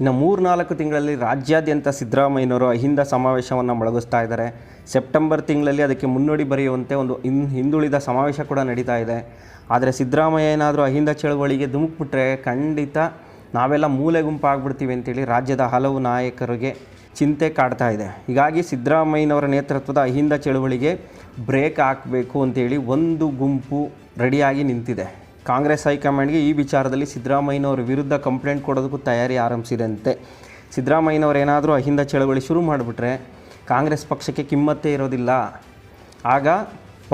ಇನ್ನು 3-4 ತಿಂಗಳಲ್ಲಿ ರಾಜ್ಯಾದ್ಯಂತ ಸಿದ್ದರಾಮಯ್ಯನವರು ಅಹಿಂದ ಸಮಾವೇಶವನ್ನು ಮೊಳಗಿಸ್ತಾ ಇದ್ದಾರೆ. ಸೆಪ್ಟೆಂಬರ್ ತಿಂಗಳಲ್ಲಿ ಅದಕ್ಕೆ ಮುನ್ನುಡಿ ಬರೆಯುವಂತೆ ಒಂದು ಹಿಂದುಳಿದ ಸಮಾವೇಶ ಕೂಡ ನಡೀತಾ ಇದೆ. ಆದರೆ ಸಿದ್ದರಾಮಯ್ಯ ಏನಾದರೂ ಅಹಿಂದ ಚಳವಳಿಗೆ ಧುಮುಕ್ಬಿಟ್ರೆ ಖಂಡಿತ ನಾವೆಲ್ಲ ಮೂಲೆ ಗುಂಪಾಗ್ಬಿಡ್ತೀವಿ ಅಂತೇಳಿ ರಾಜ್ಯದ ಹಲವು ನಾಯಕರಿಗೆ ಚಿಂತೆ ಕಾಡ್ತಾ ಇದೆ. ಹೀಗಾಗಿ ಸಿದ್ದರಾಮಯ್ಯನವರ ನೇತೃತ್ವದ ಅಹಿಂದ ಚಳವಳಿಗೆ ಬ್ರೇಕ್ ಹಾಕಬೇಕು ಅಂತೇಳಿ ಒಂದು ಗುಂಪು ರೆಡಿಯಾಗಿ ನಿಂತಿದೆ. ಕಾಂಗ್ರೆಸ್ ಹೈಕಮಾಂಡ್ಗೆ ಈ ವಿಚಾರದಲ್ಲಿ ಸಿದ್ದರಾಮಯ್ಯನವರ ವಿರುದ್ಧ ಕಂಪ್ಲೇಂಟ್ ಕೊಡೋದಕ್ಕೂ ತಯಾರಿ ಆರಂಭಿಸಿದಂತೆ. ಸಿದ್ದರಾಮಯ್ಯನವರು ಏನಾದರೂ ಅಹಿಂದ ಚಳವಳಿ ಶುರು ಮಾಡಿಬಿಟ್ರೆ ಕಾಂಗ್ರೆಸ್ ಪಕ್ಷಕ್ಕೆ ಕಿಮ್ಮತ್ತೇ ಇರೋದಿಲ್ಲ. ಆಗ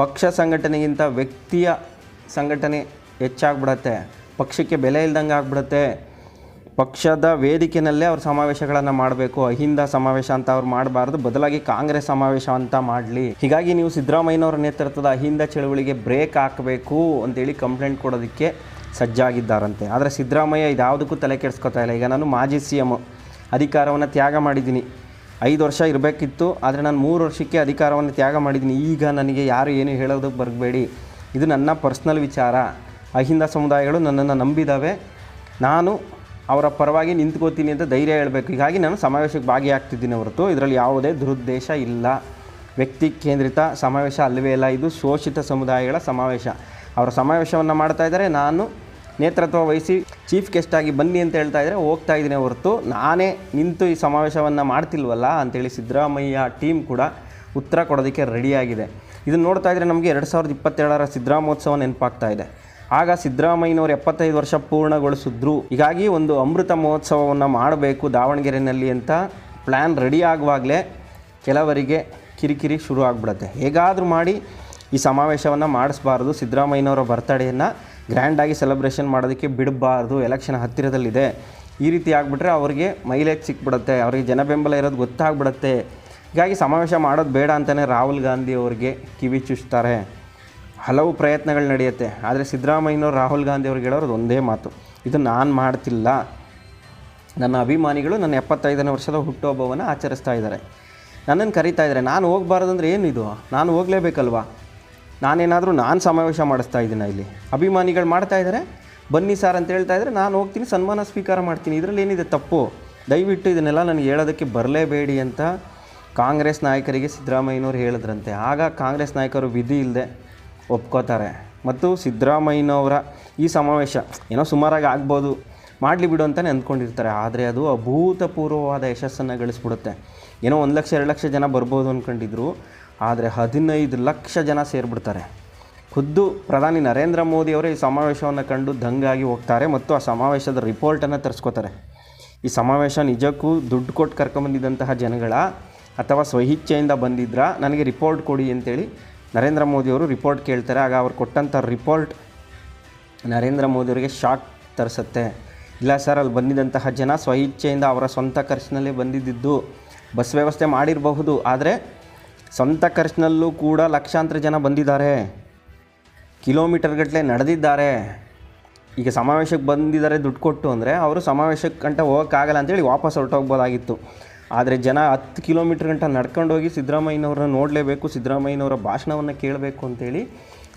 ಪಕ್ಷ ಸಂಘಟನೆಗಿಂತ ವ್ಯಕ್ತಿಯ ಸಂಘಟನೆ ಹೆಚ್ಚಾಗ್ಬಿಡತ್ತೆ, ಪಕ್ಷಕ್ಕೆ ಬೆಲೆ ಇಲ್ದಂಗೆ ಆಗ್ಬಿಡುತ್ತೆ. ಪಕ್ಷದ ವೇದಿಕೆಯಲ್ಲೇ ಅವ್ರು ಸಮಾವೇಶಗಳನ್ನು ಮಾಡಬೇಕು, ಅಹಿಂದ ಸಮಾವೇಶ ಅಂತ ಅವ್ರು ಮಾಡಬಾರ್ದು, ಬದಲಾಗಿ ಕಾಂಗ್ರೆಸ್ ಸಮಾವೇಶ ಅಂತ ಮಾಡಲಿ. ಹೀಗಾಗಿ ನೀವು ಸಿದ್ದರಾಮಯ್ಯನವರ ನೇತೃತ್ವದ ಅಹಿಂದ ಚಳವಳಿಗೆ ಬ್ರೇಕ್ ಹಾಕಬೇಕು ಅಂತೇಳಿ ಕಂಪ್ಲೇಂಟ್ ಕೊಡೋದಕ್ಕೆ ಸಜ್ಜಾಗಿದ್ದಾರಂತೆ. ಆದರೆ ಸಿದ್ದರಾಮಯ್ಯ ಇದ್ಯಾವುದಕ್ಕೂ ತಲೆ ಕೆಡಿಸ್ಕೊತಾ ಇಲ್ಲ. ಈಗ ನಾನು ಮಾಜಿ CM ಅಧಿಕಾರವನ್ನು ತ್ಯಾಗ ಮಾಡಿದ್ದೀನಿ, 5 ವರ್ಷ ಇರಬೇಕಿತ್ತು, ಆದರೆ ನಾನು 3 ವರ್ಷಕ್ಕೆ ಅಧಿಕಾರವನ್ನು ತ್ಯಾಗ ಮಾಡಿದ್ದೀನಿ. ಈಗ ನನಗೆ ಯಾರು ಏನು ಹೇಳೋದಕ್ಕೆ ಬರಬೇಡಿ, ಇದು ನನ್ನ ಪರ್ಸ್ನಲ್ ವಿಚಾರ. ಅಹಿಂದ ಸಮುದಾಯಗಳು ನನ್ನನ್ನು ನಂಬಿದ್ದಾವೆ, ನಾನು ಅವರ ಪರವಾಗಿ ನಿಂತ್ಕೋತೀನಿ ಅಂತ ಧೈರ್ಯ ಹೇಳಬೇಕು. ಹೀಗಾಗಿ ನಾನು ಸಮಾವೇಶಕ್ಕೆ ಭಾಗಿಯಾಗ್ತಿದ್ದೀನಿ ಹೊರತು ಇದರಲ್ಲಿ ಯಾವುದೇ ದುರುದ್ದೇಶ ಇಲ್ಲ. ವ್ಯಕ್ತಿ ಕೇಂದ್ರಿತ ಸಮಾವೇಶ ಅಲ್ಲವೇ ಇಲ್ಲ, ಇದು ಶೋಷಿತ ಸಮುದಾಯಗಳ ಸಮಾವೇಶ. ಅವರ ಸಮಾವೇಶವನ್ನು ಮಾಡ್ತಾ ಇದ್ದಾರೆ, ನಾನು ನೇತೃತ್ವ ವಹಿಸಿ ಚೀಫ್ ಗೆಸ್ಟಾಗಿ ಬನ್ನಿ ಅಂತ ಹೇಳ್ತಾ ಇದ್ದಾರೆ, ಹೋಗ್ತಾ ಇದ್ದೀನಿ ಹೊರತು ನಾನೇ ನಿಂತು ಈ ಸಮಾವೇಶವನ್ನು ಮಾಡ್ತಿಲ್ವಲ್ಲ ಅಂತೇಳಿ ಸಿದ್ದರಾಮಯ್ಯ ಟೀಮ್ ಕೂಡ ಉತ್ತರ ಕೊಡೋದಕ್ಕೆ ರೆಡಿಯಾಗಿದೆ. ಇದನ್ನು ನೋಡ್ತಾ ಇದ್ದರೆ ನಮಗೆ 2022ರ ಸಿದ್ದರಾಮೋತ್ಸವ ನೆನಪಾಗ್ತಾ ಇದೆ. ಆಗ ಸಿದ್ದರಾಮಯ್ಯನವರು 75 ವರ್ಷ ಪೂರ್ಣಗೊಳಿಸಿದ್ರು. ಹೀಗಾಗಿ ಒಂದು ಅಮೃತ ಮಹೋತ್ಸವವನ್ನು ಮಾಡಬೇಕು ದಾವಣಗೆರೆಯಲ್ಲಿ ಅಂತ ಪ್ಲ್ಯಾನ್ ರೆಡಿ ಆಗುವಾಗಲೇ ಕೆಲವರಿಗೆ ಕಿರಿಕಿರಿ ಶುರು ಆಗಿಬಿಡುತ್ತೆ. ಹೇಗಾದರೂ ಮಾಡಿ ಈ ಸಮಾವೇಶವನ್ನು ಮಾಡಿಸ್ಬಾರ್ದು, ಸಿದ್ದರಾಮಯ್ಯನವರ ಬರ್ತಡೇಯನ್ನು ಗ್ರ್ಯಾಂಡಾಗಿ ಸೆಲೆಬ್ರೇಷನ್ ಮಾಡೋದಕ್ಕೆ ಬಿಡಬಾರ್ದು, ಎಲೆಕ್ಷನ್ ಹತ್ತಿರದಲ್ಲಿದೆ. ಈ ರೀತಿ ಆಗಿಬಿಟ್ರೆ ಅವರಿಗೆ ಮೈಲೇಜ್ ಸಿಕ್ಬಿಡುತ್ತೆ, ಅವರಿಗೆ ಜನ ಬೆಂಬಲ ಇರೋದು ಗೊತ್ತಾಗ್ಬಿಡುತ್ತೆ. ಹೀಗಾಗಿ ಸಮಾವೇಶ ಮಾಡೋದು ಬೇಡ ಅಂತಲೇ ರಾಹುಲ್ ಗಾಂಧಿ ಅವರಿಗೆ ಕಿವಿ ಚುಚ್ತಾರೆ. ಹಲವು ಪ್ರಯತ್ನಗಳು ನಡೆಯುತ್ತೆ, ಆದರೆ ಸಿದ್ದರಾಮಯ್ಯನವರು ರಾಹುಲ್ ಗಾಂಧಿ ಅವ್ರಿಗೆ ಹೇಳೋದು ಒಂದೇ ಮಾತು, ಇದು ನಾನು ಮಾಡ್ತಿಲ್ಲ, ನನ್ನ ಅಭಿಮಾನಿಗಳು ನನ್ನ 75ನೇ ವರ್ಷದ ಹುಟ್ಟುಹಬ್ಬವನ್ನು ಆಚರಿಸ್ತಾ ಇದ್ದಾರೆ, ನನ್ನನ್ನು ಕರೀತಾ ಇದ್ದಾರೆ, ನಾನು ಹೋಗಬಾರ್ದಂದ್ರೆ ಏನಿದು, ನಾನು ಹೋಗಲೇಬೇಕಲ್ವಾ, ನಾನು ಸಮಾವೇಶ ಮಾಡಿಸ್ತಾ ಇದ್ದೀನಿ, ಇಲ್ಲಿ ಅಭಿಮಾನಿಗಳು ಮಾಡ್ತಾ ಇದ್ದಾರೆ, ಬನ್ನಿ ಸರ್ ಅಂತ ಹೇಳ್ತಾ ಇದ್ದಾರೆ, ನಾನು ಹೋಗ್ತೀನಿ, ಸನ್ಮಾನ ಸ್ವೀಕಾರ ಮಾಡ್ತೀನಿ, ಇದರಲ್ಲಿ ಏನಿದೆ ತಪ್ಪು, ದಯವಿಟ್ಟು ಇದನ್ನೆಲ್ಲ ನನಗೆ ಹೇಳೋದಕ್ಕೆ ಬರಲೇಬೇಡಿ ಅಂತ ಕಾಂಗ್ರೆಸ್ ನಾಯಕರಿಗೆ ಸಿದ್ದರಾಮಯ್ಯನವರು ಹೇಳಿದ್ರಂತೆ. ಆಗ ಕಾಂಗ್ರೆಸ್ ನಾಯಕರು ವಿಧಿ ಇಲ್ಲದೆ ಒಪ್ಕೋತಾರೆ ಮತ್ತು ಸಿದ್ದರಾಮಯ್ಯನವರ ಈ ಸಮಾವೇಶ ಏನೋ ಸುಮಾರಾಗಿ ಆಗ್ಬೋದು, ಮಾಡಲಿ ಬಿಡು ಅಂತಲೇ ಅಂದ್ಕೊಂಡಿರ್ತಾರೆ. ಆದರೆ ಅದು ಅಭೂತಪೂರ್ವವಾದ ಯಶಸ್ಸನ್ನು ಗಳಿಸ್ಬಿಡುತ್ತೆ. ಏನೋ 1 ಲಕ್ಷ 2 ಲಕ್ಷ ಜನ ಬರ್ಬೋದು ಅಂದ್ಕೊಂಡಿದ್ರು, ಆದರೆ 15 ಲಕ್ಷ ಜನ ಸೇರಿಬಿಡ್ತಾರೆ. ಖುದ್ದು ಪ್ರಧಾನಿ ನರೇಂದ್ರ ಮೋದಿಯವರೇ ಈ ಸಮಾವೇಶವನ್ನು ಕಂಡು ದಂಗಾಗಿ ಹೋಗ್ತಾರೆ ಮತ್ತು ಆ ಸಮಾವೇಶದ ರಿಪೋರ್ಟನ್ನು ತರಿಸ್ಕೋತಾರೆ. ಈ ಸಮಾವೇಶ ನಿಜಕ್ಕೂ ದುಡ್ಡು ಕೊಟ್ಟು ಕರ್ಕೊಂಬಂದಿದ್ದಂತಹ ಜನಗಳ ಅಥವಾ ಸ್ವಇಚ್ಛೆಯಿಂದ ಬಂದಿದ್ರ, ನನಗೆ ರಿಪೋರ್ಟ್ ಕೊಡಿ ಅಂತೇಳಿ ನರೇಂದ್ರ ಮೋದಿಯವರು ರಿಪೋರ್ಟ್ ಕೇಳ್ತಾರೆ. ಆಗ ಅವ್ರು ಕೊಟ್ಟಂಥ ರಿಪೋರ್ಟ್ ನರೇಂದ್ರ ಮೋದಿಯವರಿಗೆ ಶಾಕ್ ತರಿಸುತ್ತೆ. ಇಲ್ಲ ಸರ್, ಅಲ್ಲಿ ಬಂದಿದ್ದಂತಹ ಜನ ಸ್ವಇಚ್ಛೆಯಿಂದ ಅವರ ಸ್ವಂತ ಖರ್ಚಿನಲ್ಲೇ ಬಂದಿದ್ದು, ಬಸ್ ವ್ಯವಸ್ಥೆ ಮಾಡಿರಬಹುದು, ಆದರೆ ಸ್ವಂತ ಖರ್ಚಿನಲ್ಲೂ ಕೂಡ ಲಕ್ಷಾಂತರ ಜನ ಬಂದಿದ್ದಾರೆ, ಕಿಲೋಮೀಟರ್ಗಟ್ಟಲೆ ನಡೆದಿದ್ದಾರೆ. ಈಗ ಸಮಾವೇಶಕ್ಕೆ ಬಂದಿದ್ದಾರೆ ದುಡ್ಡು ಕೊಟ್ಟು ಅಂದರೆ ಅವರು ಸಮಾವೇಶಕ್ಕೆ ಗಂಟ ಹೋಗೋಕ್ಕಾಗಲ್ಲ ಅಂತೇಳಿ ವಾಪಸ್ ಹೊರಟೋಗ್ಬೋದಾಗಿತ್ತು. ಆದರೆ ಜನ 10 ಕಿಲೋಮೀಟ್ರ್ ಗಂಟ ನಡ್ಕೊಂಡು ಹೋಗಿ ಸಿದ್ದರಾಮಯ್ಯನವ್ರನ್ನ ನೋಡಲೇಬೇಕು, ಸಿದ್ದರಾಮಯ್ಯನವರ ಭಾಷಣವನ್ನು ಕೇಳಬೇಕು ಅಂತೇಳಿ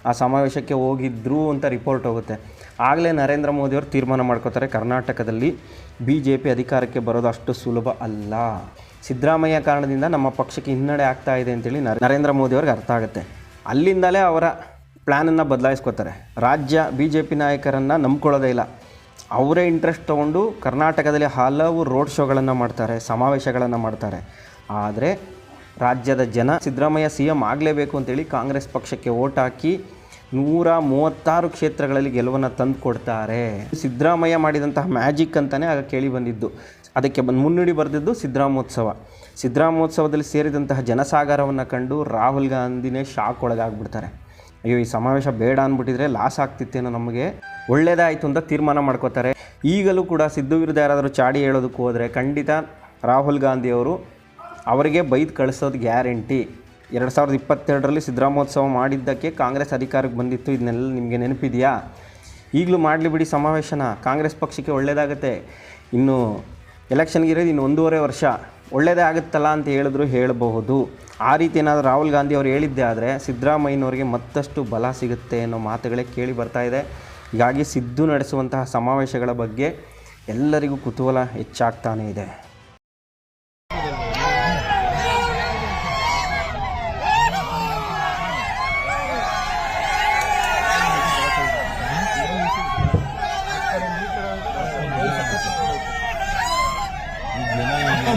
ಆ ಸಮಾವೇಶಕ್ಕೆ ಹೋಗಿದ್ರು ಅಂತ ರಿಪೋರ್ಟ್ ಹೋಗುತ್ತೆ. ಆಗಲೇ ನರೇಂದ್ರ ಮೋದಿಯವರು ತೀರ್ಮಾನ ಮಾಡ್ಕೋತಾರೆ, ಕರ್ನಾಟಕದಲ್ಲಿ BJP ಅಧಿಕಾರಕ್ಕೆ ಬರೋದು ಅಷ್ಟು ಸುಲಭ ಅಲ್ಲ, ಸಿದ್ದರಾಮಯ್ಯ ಕಾರಣದಿಂದ ನಮ್ಮ ಪಕ್ಷಕ್ಕೆ ಹಿನ್ನಡೆ ಆಗ್ತಾ ಇದೆ ಅಂತೇಳಿ ನರೇಂದ್ರ ಮೋದಿಯವ್ರಿಗೆ ಅರ್ಥ ಆಗುತ್ತೆ. ಅಲ್ಲಿಂದಲೇ ಅವರ ಪ್ಲ್ಯಾನನ್ನು ಬದಲಾಯಿಸ್ಕೋತಾರೆ. ರಾಜ್ಯ BJP ನಾಯಕರನ್ನು ನಂಬ್ಕೊಳ್ಳೋದೇ ಇಲ್ಲ, ಅವರೇ ಇಂಟ್ರೆಸ್ಟ್ ತೊಗೊಂಡು ಕರ್ನಾಟಕದಲ್ಲಿ ಹಲವು ರೋಡ್ ಶೋಗಳನ್ನು ಮಾಡ್ತಾರೆ, ಸಮಾವೇಶಗಳನ್ನು ಮಾಡ್ತಾರೆ. ಆದರೆ ರಾಜ್ಯದ ಜನ ಸಿದ್ದರಾಮಯ್ಯ CM ಆಗಲೇಬೇಕು ಅಂತೇಳಿ ಕಾಂಗ್ರೆಸ್ ಪಕ್ಷಕ್ಕೆ ಓಟ್ ಹಾಕಿ 136 ಕ್ಷೇತ್ರಗಳಲ್ಲಿ ಗೆಲುವನ್ನು ತಂದು ಕೊಡ್ತಾರೆ. ಸಿದ್ದರಾಮಯ್ಯ ಮಾಡಿದಂತಹ ಮ್ಯಾಜಿಕ್ ಅಂತಲೇ ಆಗ ಕೇಳಿ ಬಂದಿದ್ದು. ಅದಕ್ಕೆ ಮುನ್ನುಡಿ ಬರೆದಿದ್ದು ಸಿದ್ದರಾಮೋತ್ಸವದಲ್ಲಿ ಸೇರಿದಂತಹ ಜನಸಾಗರವನ್ನು ಕಂಡು ರಾಹುಲ್ ಗಾಂಧಿನೇ ಶಾಕ್ ಒಳಗಾಗ್ಬಿಡ್ತಾರೆ. ಅಯ್ಯೋ, ಈ ಸಮಾವೇಶ ಬೇಡ ಅಂದ್ಬಿಟ್ಟಿದ್ರೆ ಲಾಸ್ ಆಗ್ತಿತ್ತೇನೋ, ನಮಗೆ ಒಳ್ಳೆಯದಾಯಿತು ಅಂತ ತೀರ್ಮಾನ ಮಾಡ್ಕೋತಾರೆ. ಈಗಲೂ ಕೂಡ ಸಿದ್ದು ವಿರುದ್ಧ ಯಾರಾದರೂ ಚಾಡಿ ಹೇಳೋದಕ್ಕೆ ಹೋದರೆ ಖಂಡಿತ ರಾಹುಲ್ ಗಾಂಧಿಯವರು ಅವರಿಗೆ ಬೈದು ಕಳಿಸೋದು ಗ್ಯಾರಂಟಿ. 2022ರಲ್ಲಿ ಸಿದ್ದರಾಮೋತ್ಸವ ಮಾಡಿದ್ದಕ್ಕೆ ಕಾಂಗ್ರೆಸ್ ಅಧಿಕಾರಕ್ಕೆ ಬಂದಿತ್ತು, ಇದನ್ನೆಲ್ಲ ನಿಮಗೆ ನೆನಪಿದೆಯಾ? ಈಗಲೂ ಮಾಡಲಿ ಬಿಡಿ ಸಮಾವೇಶನ, ಕಾಂಗ್ರೆಸ್ ಪಕ್ಷಕ್ಕೆ ಒಳ್ಳೆಯದಾಗುತ್ತೆ. ಇನ್ನು ಎಲೆಕ್ಷನ್ಗೆ ಇರೋದು ಇನ್ನು 1.5 ವರ್ಷ, ಒಳ್ಳೆಯದೇ ಆಗುತ್ತಲ್ಲ ಅಂತ ಹೇಳಬಹುದು. ಆ ರೀತಿ ಏನಾದರೂ ರಾಹುಲ್ ಗಾಂಧಿ ಅವರು ಹೇಳಿದ್ದೆ ಆದರೆ ಸಿದ್ದರಾಮಯ್ಯನವರಿಗೆ ಮತ್ತಷ್ಟು ಬಲ ಸಿಗುತ್ತೆ ಅನ್ನೋ ಮಾತುಗಳೇ ಕೇಳಿ ಬರ್ತಾ ಇದೆ. ಹೀಗಾಗಿ ಸಿದ್ದು ನಡೆಸುವಂತಹ ಸಮಾವೇಶಗಳ ಬಗ್ಗೆ ಎಲ್ಲರಿಗೂ ಕುತೂಹಲ ಹೆಚ್ಚಾಗ್ತಾನೇ ಇದೆ.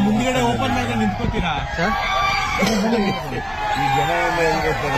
ಮುಂದ್ಗಡೆ ಓಪನ್ ಮಾಡ್ಕೊಂಡು ನಿಂತ್ಕೋತೀರಾ? ಈ ಜನ ಹೆಂಗ್ ಗೊತ್ತಾಗ